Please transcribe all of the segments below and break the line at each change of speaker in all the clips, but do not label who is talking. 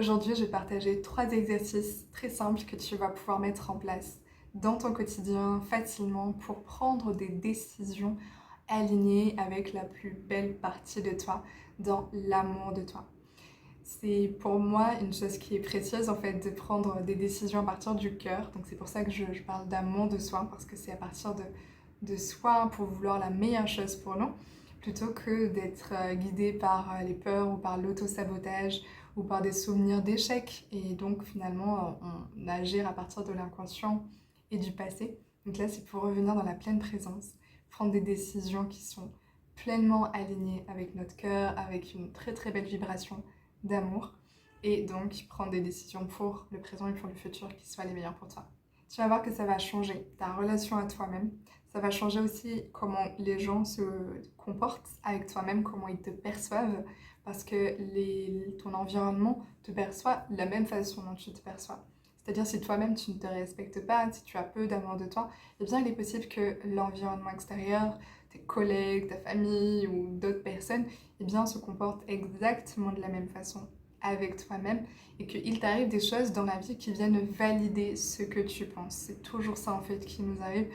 Aujourd'hui, je vais partager 3 exercices très simples que tu vas pouvoir mettre en place dans ton quotidien facilement pour prendre des décisions alignées avec la plus belle partie de toi, dans l'amour de toi. C'est pour moi une chose qui est précieuse en fait de prendre des décisions à partir du cœur. Donc c'est pour ça que je parle d'amour de soi, parce que c'est à partir de soi pour vouloir la meilleure chose pour nous, plutôt que d'être guidé par les peurs ou par l'auto-sabotage ou par des souvenirs d'échecs. Et donc finalement on agir à partir de l'inconscient et du passé. Donc là c'est pour revenir dans la pleine présence, prendre des décisions qui sont pleinement alignées avec notre cœur, avec une très très belle vibration d'amour et donc prendre des décisions pour le présent et pour le futur qui soient les meilleures pour toi. Tu vas voir que ça va changer ta relation à toi-même, ça va changer aussi comment les gens se comportent avec toi-même, comment ils te perçoivent, parce que ton environnement te perçoit de la même façon dont tu te perçois. C'est-à-dire si toi-même tu ne te respectes pas, si tu as peu d'amour de toi, eh bien il est possible que l'environnement extérieur, tes collègues, ta famille ou d'autres personnes, eh bien se comportent exactement de la même façon avec toi-même et qu'il t'arrive des choses dans la vie qui viennent valider ce que tu penses. C'est toujours ça en fait qui nous arrive.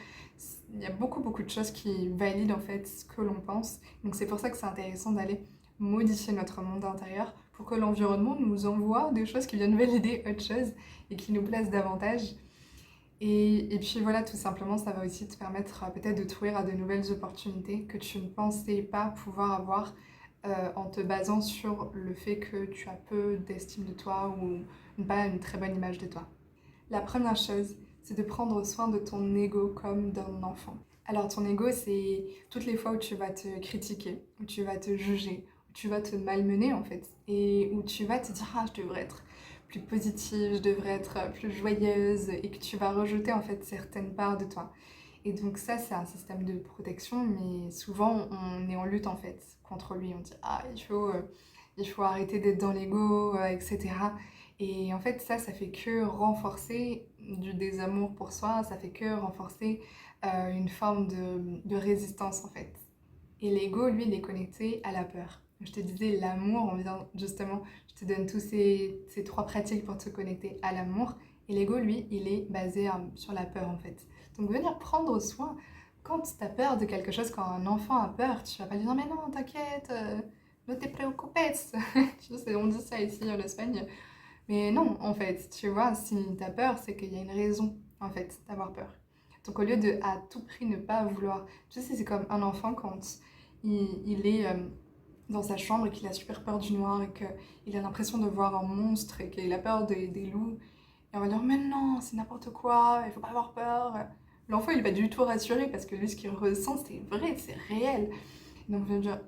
Il y a beaucoup de choses qui valident en fait ce que l'on pense. Donc c'est pour ça que c'est intéressant d'aller modifier notre monde intérieur pour que l'environnement nous envoie des choses qui viennent valider autre chose et qui nous plaisent davantage. Et puis voilà, tout simplement, ça va aussi te permettre peut-être de t'ouvrir à de nouvelles opportunités que tu ne pensais pas pouvoir avoir en te basant sur le fait que tu as peu d'estime de toi ou pas une très bonne image de toi. La première chose, c'est de prendre soin de ton ego comme d'un enfant. Alors ton ego, c'est toutes les fois où tu vas te critiquer, où tu vas te juger, où tu vas te malmener en fait, et où tu vas te dire ah je devrais être plus positive, je devrais être plus joyeuse, et que tu vas rejeter en fait certaines parts de toi. Et donc ça, c'est un système de protection, mais souvent on est en lutte en fait contre lui. On dit ah il faut arrêter d'être dans l'ego, etc. Et en fait ça fait que renforcer du désamour pour soi, ça fait que renforcer une forme de résistance en fait. Et l'ego, lui, il est connecté à la peur. Je te disais, l'amour, on vient justement, je te donne tous ces 3 pratiques pour te connecter à l'amour. Et l'ego, lui, il est basé sur la peur en fait. Donc venir prendre soin, quand tu as peur de quelque chose, quand un enfant a peur, tu vas pas lui dire mais non, t'inquiète, ne te préoccupes. Tu sais, on dit ça ici en Espagne. Mais non, en fait, tu vois, si t'as peur, c'est qu'il y a une raison, en fait, d'avoir peur. Donc au lieu de à tout prix ne pas vouloir, tu sais, c'est comme un enfant quand il est dans sa chambre et qu'il a super peur du noir et qu'il a l'impression de voir un monstre et qu'il a peur des loups. Et on va dire, mais non, c'est n'importe quoi, il faut pas avoir peur. L'enfant, il est pas du tout rassuré parce que lui, ce qu'il ressent, c'est vrai, c'est réel. Donc, je veux dire,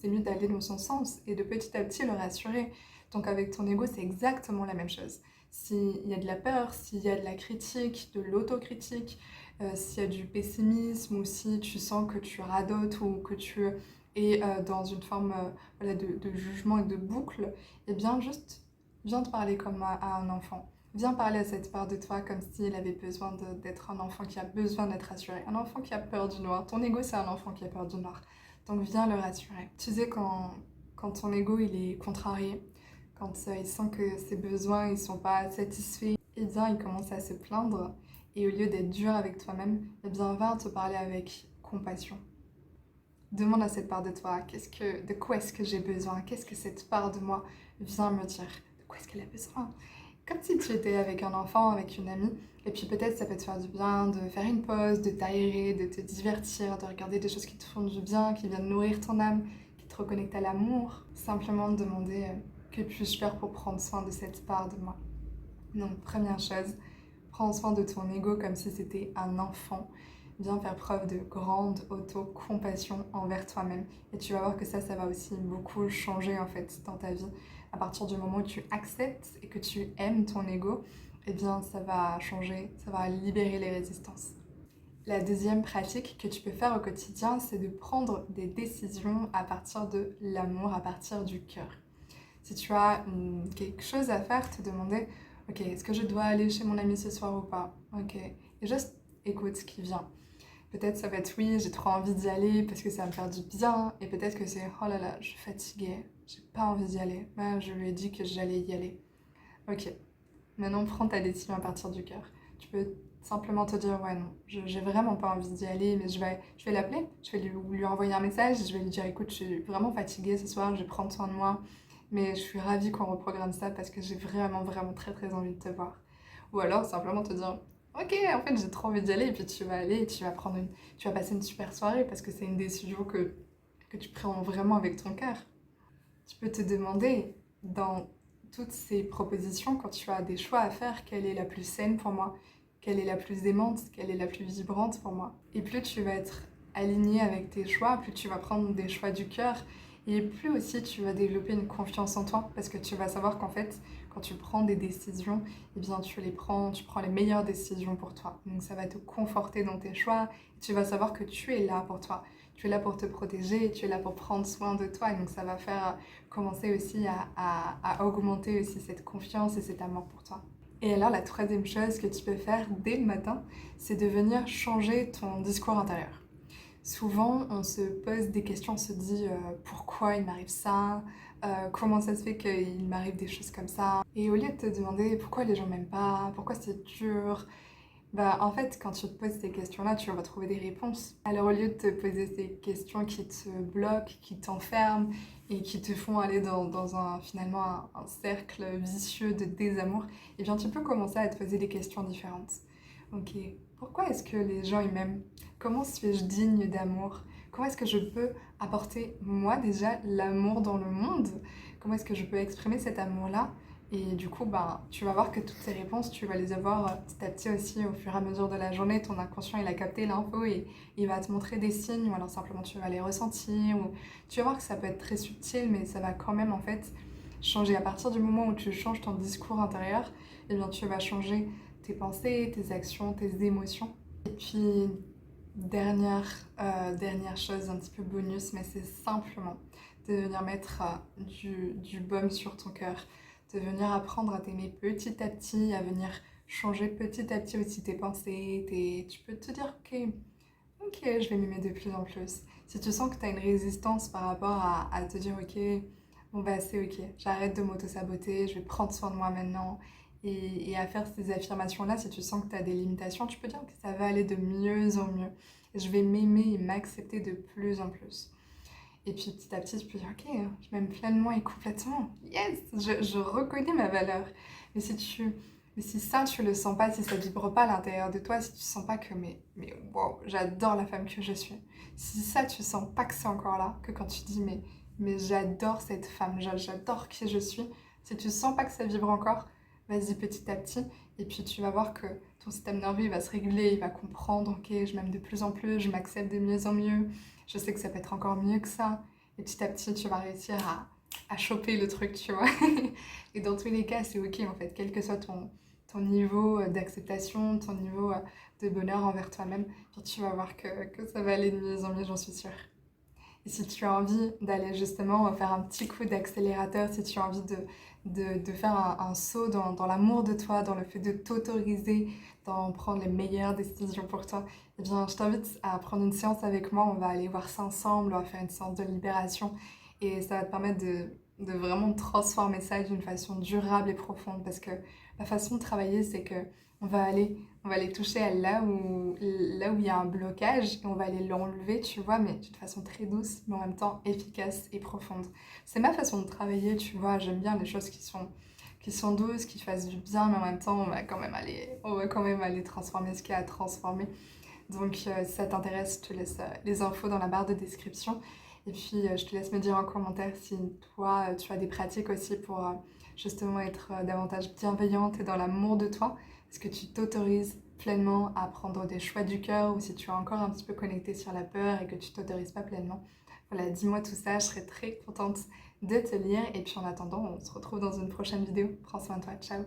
c'est mieux d'aller dans son sens et de petit à petit le rassurer. Donc, avec ton ego, c'est exactement la même chose. S'il y a de la peur, s'il y a de la critique, de l'autocritique, s'il y a du pessimisme ou si tu sens que tu radotes ou que tu es dans une forme voilà, de jugement et de boucle, eh bien, juste viens te parler comme à un enfant. Viens parler à cette part de toi comme s'il avait besoin d'être un enfant qui a besoin d'être rassuré. Un enfant qui a peur du noir. Ton ego, c'est un enfant qui a peur du noir. Donc viens le rassurer. Tu sais, quand ton ego il est contrarié, quand il sent que ses besoins ils sont pas satisfaits, eh bien il commence à se plaindre. Et au lieu d'être dur avec toi-même, eh bien va te parler avec compassion. Demande à cette part de toi, de quoi est-ce que j'ai besoin? Qu'est-ce que cette part de moi vient me dire? De quoi est-ce qu'elle a besoin? Comme si tu étais avec un enfant, avec une amie, et puis peut-être ça peut te faire du bien de faire une pause, de t'aérer, de te divertir, de regarder des choses qui te font du bien, qui viennent nourrir ton âme, qui te reconnectent à l'amour. Simplement te demander que puis-je faire pour prendre soin de cette part de moi. Donc première chose, prends soin de ton ego comme si c'était un enfant. Viens faire preuve de grande auto-compassion envers toi-même. Et tu vas voir que ça va aussi beaucoup changer en fait dans ta vie. À partir du moment où tu acceptes et que tu aimes ton ego, eh bien ça va changer, ça va libérer les résistances. La deuxième pratique que tu peux faire au quotidien, c'est de prendre des décisions à partir de l'amour, à partir du cœur. Si tu as quelque chose à faire, te demander, ok, est-ce que je dois aller chez mon ami ce soir ou pas? Ok, et juste écoute ce qui vient. Peut-être ça va être oui, j'ai trop envie d'y aller parce que ça va me faire du bien. Et peut-être que c'est oh là là, je suis fatiguée, j'ai pas envie d'y aller. Ouais, je lui ai dit que j'allais y aller. Ok, maintenant prends ta décision à partir du cœur. Tu peux simplement te dire, ouais, non, j'ai vraiment pas envie d'y aller, mais je vais l'appeler, je vais lui envoyer un message, je vais lui dire, écoute, je suis vraiment fatiguée ce soir, je vais prendre soin de moi, mais je suis ravie qu'on reprogramme ça parce que j'ai vraiment, vraiment très, très envie de te voir. Ou alors simplement te dire, ok, en fait, j'ai trop envie d'y aller, et puis tu vas aller, et tu vas passer une super soirée parce que c'est une décision que tu prends vraiment avec ton cœur. Tu peux te demander, dans toutes ces propositions, quand tu as des choix à faire, quelle est la plus saine pour moi, quelle est la plus aimante, quelle est la plus vibrante pour moi. Et plus tu vas être aligné avec tes choix, plus tu vas prendre des choix du cœur, et plus aussi tu vas développer une confiance en toi, parce que tu vas savoir qu'en fait, quand tu prends des décisions, eh bien tu prends les meilleures décisions pour toi. Donc ça va te conforter dans tes choix, et tu vas savoir que tu es là pour toi. Tu es là pour te protéger, tu es là pour prendre soin de toi, et donc ça va faire commencer aussi à augmenter aussi cette confiance et cet amour pour toi. Et alors la troisième chose que tu peux faire dès le matin, c'est de venir changer ton discours intérieur. Souvent, on se pose des questions, on se dit pourquoi il m'arrive ça, comment ça se fait qu'il m'arrive des choses comme ça. Et au lieu de te demander pourquoi les gens m'aiment pas, pourquoi c'est dur, bah, en fait, quand tu te poses ces questions-là, tu vas trouver des réponses. Alors, au lieu de te poser ces questions qui te bloquent, qui t'enferment et qui te font aller dans finalement un cercle vicieux de désamour, eh bien, tu peux commencer à te poser des questions différentes. Ok, pourquoi est-ce que les gens ils m'aiment? Comment suis-je digne d'amour? Comment est-ce que je peux apporter, moi, déjà, l'amour dans le monde? Comment est-ce que je peux exprimer cet amour-là? Et du coup, bah, tu vas voir que toutes ces réponses, tu vas les avoir petit à petit aussi au fur et à mesure de la journée. Ton inconscient, il a capté l'info et il va te montrer des signes ou alors simplement tu vas les ressentir. Ou... Tu vas voir que ça peut être très subtil, mais ça va quand même en fait changer. À partir du moment où tu changes ton discours intérieur, eh bien tu vas changer tes pensées, tes actions, tes émotions. Et puis, dernière chose, un petit peu bonus, mais c'est simplement de venir mettre du baume sur ton cœur, de venir apprendre à t'aimer petit à petit, à venir changer petit à petit aussi tes pensées. Tu peux te dire, ok, je vais m'aimer de plus en plus. Si tu sens que tu as une résistance par rapport à te dire, ok, bon bah c'est ok, j'arrête de m'auto-saboter, je vais prendre soin de moi maintenant. Et à faire ces affirmations-là, si tu sens que tu as des limitations, tu peux dire que ça va aller de mieux en mieux. Je vais m'aimer et m'accepter de plus en plus. Et puis petit à petit, tu peux dire, ok, je m'aime pleinement et complètement. Yes, je reconnais ma valeur. Mais mais si ça, tu le sens pas, si ça vibre pas à l'intérieur de toi, si tu sens pas que, mais wow, j'adore la femme que je suis. Si ça, tu sens pas que c'est encore là, que quand tu dis, mais j'adore cette femme, j'adore qui je suis, si tu sens pas que ça vibre encore, vas-y petit à petit. Et puis tu vas voir que ton système nerveux, il va se réguler, il va comprendre, ok, je m'aime de plus en plus, je m'accepte de mieux en mieux. Je sais que ça peut être encore mieux que ça. Et petit à petit, tu vas réussir à choper le truc, tu vois. Et dans tous les cas, c'est ok en fait, quel que soit ton niveau d'acceptation, ton niveau de bonheur envers toi-même, puis tu vas voir que ça va aller de mieux en mieux, j'en suis sûre. Et si tu as envie d'aller justement faire un petit coup d'accélérateur, si tu as envie de faire un saut dans l'amour de toi, dans le fait de t'autoriser, d'en prendre les meilleures décisions pour toi, eh bien, je t'invite à prendre une séance avec moi. On va aller voir ça ensemble, on va faire une séance de libération et ça va te permettre de vraiment transformer ça d'une façon durable et profonde parce que la façon de travailler, c'est que on va aller toucher à là où il y a un blocage et on va aller l'enlever, tu vois, mais d'une façon très douce, mais en même temps efficace et profonde. C'est ma façon de travailler, tu vois, j'aime bien les choses qui sont douces, qui fassent du bien, mais en même temps, on va quand même aller transformer ce qu'il y a à transformer. Donc, si ça t'intéresse, je te laisse les infos dans la barre de description. Et puis, je te laisse me dire en commentaire si toi, tu as des pratiques aussi pour justement être davantage bienveillante et dans l'amour de toi. Est-ce que tu t'autorises pleinement à prendre des choix du cœur ou si tu es encore un petit peu connecté sur la peur et que tu t'autorises pas pleinement. Voilà, dis-moi tout ça, je serais très contente de te lire. Et puis en attendant, on se retrouve dans une prochaine vidéo. Prends soin de toi, ciao!